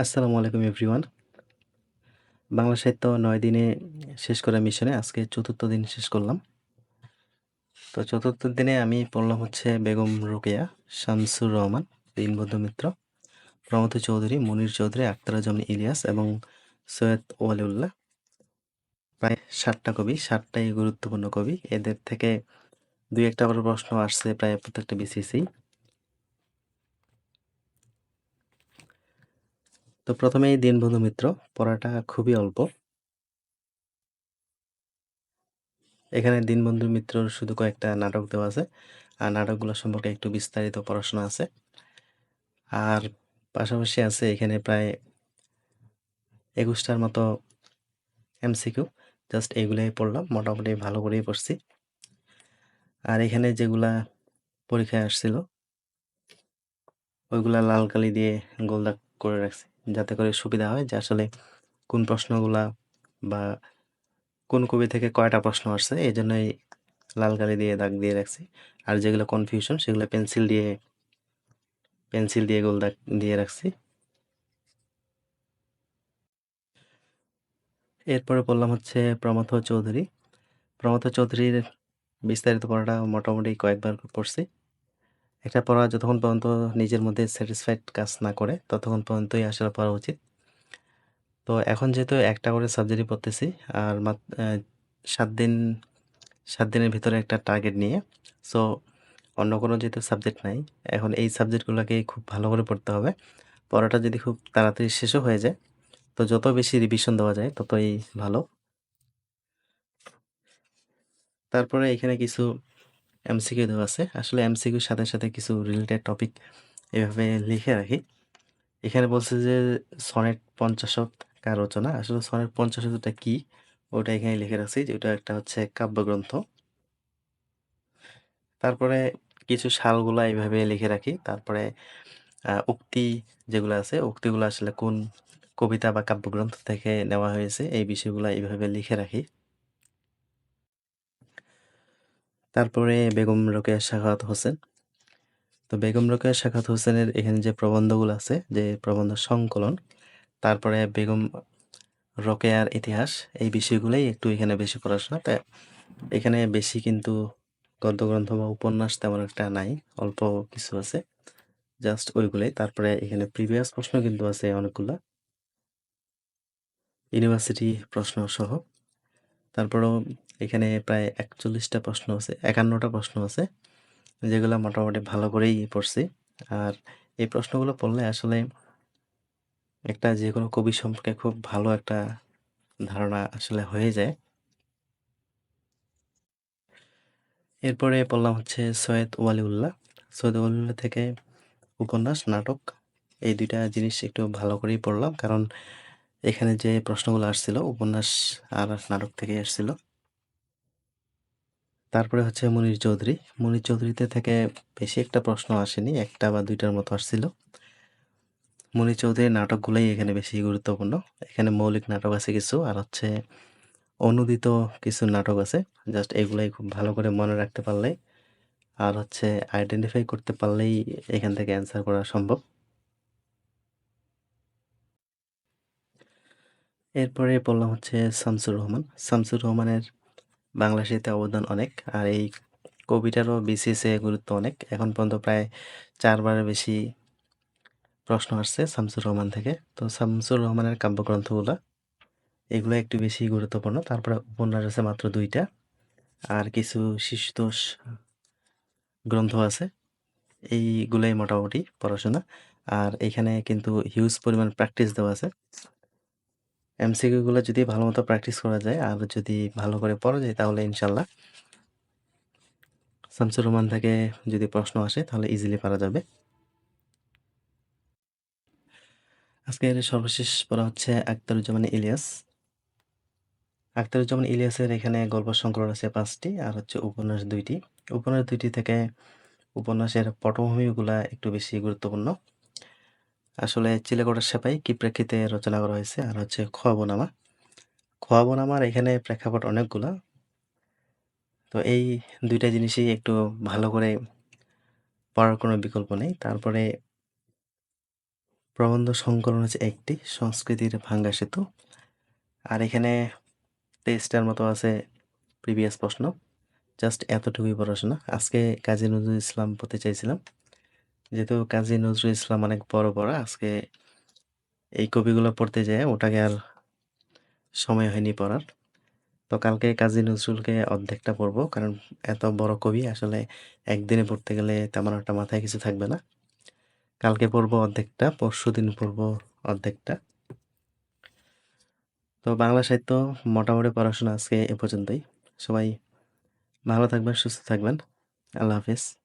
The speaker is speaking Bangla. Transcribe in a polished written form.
আসসালামু আলাইকুম এভরিওয়ান। বাংলা সাহিত্য ৯ দিনে শেষ করা মিশনে আজকে ৪র্থ দিন শেষ করলাম। তো ৪র্থ দিনে আমি পড়লাম হচ্ছে বেগম রোকেয়া, শামসুর রহমান, দীনবন্ধু মিত্র, প্রমথ চৌধুরী, মুনীর চৌধুরী, আখতারুজ্জামান ইলিয়াস এবং সৈয়দ ওয়ালিউল্লাহ। প্রায় ৭টা কবি, ৭টাই গুরুত্বপূর্ণ কবি। এদের থেকে ২-১টা করে প্রশ্ন আসছে প্রায় প্রত্যেকটা বিসিএসেই। তো প্রথমেই দীনবন্ধু মিত্র, পড়াটা খুবই অল্প। এখানে দীনবন্ধু মিত্রর শুধু কয়েকটা নাটক দেওয়া আছে। আর নাটকগুলো সম্পর্কে একটু বিস্তারিত পড়াশোনা আছে। আর পাশাপাশি আছে এখানে প্রায় ২১টার মতো এমসিকিউ। জাস্ট এগুলাই পড়লাম। মোটামুটি ভালো করেই পড়ছি। আর এখানে যেগুলা পরীক্ষায় আসছিল ওইগুলা লাল কালি দিয়ে গোল দাগ করে রাখছি। যাতে করে সুবিধা হয় যে আসলে কোন প্রশ্নগুলা বা কোন কবি থেকে কয়টা প্রশ্ন আসছে এজন্যই লাল কালি দিয়ে দাগ দিয়ে রাখছি। আর যেগুলো কনফিউশন সেগুলো পেন্সিল দিয়ে গোল দাগ দিয়ে রাখছি। এরপরে পড়লাম হচ্ছে প্রমথ চৌধুরী। প্রমথ চৌধুরীর বিস্তারিত পড়াটা মোটামুটি কয়েকবার পড়ছি। একটা পড়া যতক্ষণ পর্যন্ত নিজের মধ্যে স্যাটিসফাইড কাজ না করে ততক্ষণ পর্যন্তই আসলে পড়া উচিত। তো এখন যেহেতু একটা করে সাবজেক্টই পড়তেছি আর ৭ দিনের ভিতরে একটা টার্গেট নিয়ে, সো অন্য কোনো যেহেতু সাবজেক্ট নাই, এখন এই সাবজেক্টগুলোকেই খুব ভালো করে পড়তে হবে। পড়াটা যদি খুব তাড়াতাড়ি শেষও হয়ে যায়, তো যত বেশি রিভিশন দেওয়া যায় ততই ভালো। তারপরে এখানে কিছু এমসিকিউ দেওয়া আছে। আসলে এমসিকিউর সাথে, সাথে কিছু রিলেটেড টপিক এভাবে লিখে রাখি। এখানে বলছে যে সনেট ৫০ কার রচনা। আসলে সনেট ৫০টা কি? ওটা এখানে লিখে রাখছি যে ওটা একটা হচ্ছে কাব্যগ্রন্থ। তারপরে কিছু সালগুলা এভাবে লিখে রাখি। তারপরে উক্তি যেগুলো আছে, উক্তিগুলো আসলে কোন কবিতা বা কাব্যগ্রন্থ থেকে নেওয়া হয়েছে এই বিষয়গুলা এভাবে লিখে রাখি। তারপরে বেগম রোকেয়া সাখাওয়াত হোসেন। তো বেগম রোকেয়া সাখাওয়াত হোসেনের এখানে যে প্রবন্ধগুলো আছে, যে প্রবন্ধ সংকলন, তারপরে বেগম রোকেয়ার ইতিহাস, এই বিষয়গুলোই একটু এখানে বেশি পড়াশোনা। তাই এখানে বেশি কিন্তু গদ্যগ্রন্থ বা উপন্যাস তেমন একটা নাই, অল্প কিছু আছে, জাস্ট ওইগুলাই। তারপরে এখানে প্রিভিয়াস প্রশ্ন কিন্তু আছে অনেকগুলা, ইউনিভার্সিটি প্রশ্ন সহ। তারপরেও এখানে প্রায় ৪১টা প্রশ্ন আছে, ৫১টা প্রশ্ন আছে, যেগুলো মোটামুটি ভালো করেই পড়ছি। আর এই প্রশ্নগুলো পড়লে আসলে একটা যে কোনো কবি সম্পর্কে খুব ভালো একটা ধারণা আসলে হয়ে যায়। এরপরে পড়লাম হচ্ছে সৈয়দ ওয়ালিউল্লাহ। সৈয়দ ওয়ালিউল্লাহ থেকে উপন্যাস, নাটক, এই ২টা জিনিস একটু ভালো করেই পড়লাম। কারণ এখানে যে প্রশ্নগুলো আসছিল উপন্যাস আর নাটক থেকেই আসছিল। তারপরে হচ্ছে মুনীর চৌধুরী। মুনীর চৌধুরীতে থেকে বেশি একটা প্রশ্ন আসেনি, ১টা বা ২টার মতো আসছিল। মুনীর চৌধুরীর নাটকগুলোই এখানে বেশি গুরুত্বপূর্ণ। এখানে মৌলিক নাটক আছে কিছু, আর হচ্ছে অনূদিত কিছু নাটক আছে। জাস্ট এগুলাই খুব ভালো করে মনে রাখতে পারলেই আর হচ্ছে আইডেন্টিফাই করতে পারলেই এখান থেকে অ্যান্সার করা সম্ভব। এরপরে পড়লাম হচ্ছে শামসুর রহমান। শামসুর রহমানের বাংলা সাহিত্যে অবদান অনেক। আর এই কবিটারও বিসিএস এ গুরুত্ব অনেক। এখন পর্যন্ত প্রায় ৪ বারের বেশি প্রশ্ন আসছে শামসুর রহমান থেকে। তো শামসুর রহমানের কাব্যগ্রন্থগুলা এগুলো একটু বেশি গুরুত্বপূর্ণ। তারপরে উপন্যাস আছে মাত্র ২টা, আর কিছু শিশুতোষ গ্রন্থ আছে। এইগুলাই মোটামুটি পড়াশোনা। আর এখানে কিন্তু হিউজ পরিমাণ প্র্যাকটিস দেওয়া আছে। এমসিকিউ গুলো যদি ভালোমতো প্র্যাকটিস করা যায় আর যদি ভালো করে পড়া যায় তাহলে ইনশাল্লাহ শামসুর রহমান থেকে যদি প্রশ্ন আসে তাহলে ইজিলি পারা যাবে। আজকের সর্বশেষ পড়া হচ্ছে আখতারুজ্জামান ইলিয়াস। আখতারুজ্জামান ইলিয়াসের এখানে গল্প সংকলন আছে ৫টি, আর হচ্ছে উপন্যাস ২টি। উপন্যাস ২টি থেকে উপন্যাসের পটভূমিগুলা একটু বেশি গুরুত্বপূর্ণ। আসলে চিলেকোঠার সেপাই কি প্রেক্ষিতে রচনা করা হয়েছে, আর হচ্ছে খোয়াবনামা। খোয়াবনামার এখানে প্রেক্ষাপট অনেকগুলা। তো এই ২টা জিনিসই একটু ভালো করে পড়ার কোনো বিকল্প নেই। তারপরে প্রবন্ধ সংকলন হচ্ছে একটি, সংস্কৃতির ভাঙ্গা সেতু। আর এখানে 23টার মতো আছে প্রিভিয়াস প্রশ্ন। জাস্ট এতটুকুই পড়াশোনা। আজকে কাজী নজরুল ইসলাম পড়তে চাইছিলাম। যেহেতু কাজী নজরুল ইসলাম অনেক বড় পড়া, আজকে এই কবিগুলো পড়তে যেয়ে ওটাকে আর সময় হয়নি পড়ার। তো কালকে কাজী নজরুলকে অর্ধেকটা পড়বো, কারণ এত বড় কবি আসলে একদিনে পড়তে গেলে তেমন একটা মাথায় কিছু থাকবে না। কালকে পড়বো অর্ধেকটা, পরশুদিন পড়বো অর্ধেকটা। তো বাংলা সাহিত্য মোটামুটি পড়াশোনা আজকে এ পর্যন্তই। সবাই ভালো থাকবেন, সুস্থ থাকবেন। আল্লাহ হাফেজ।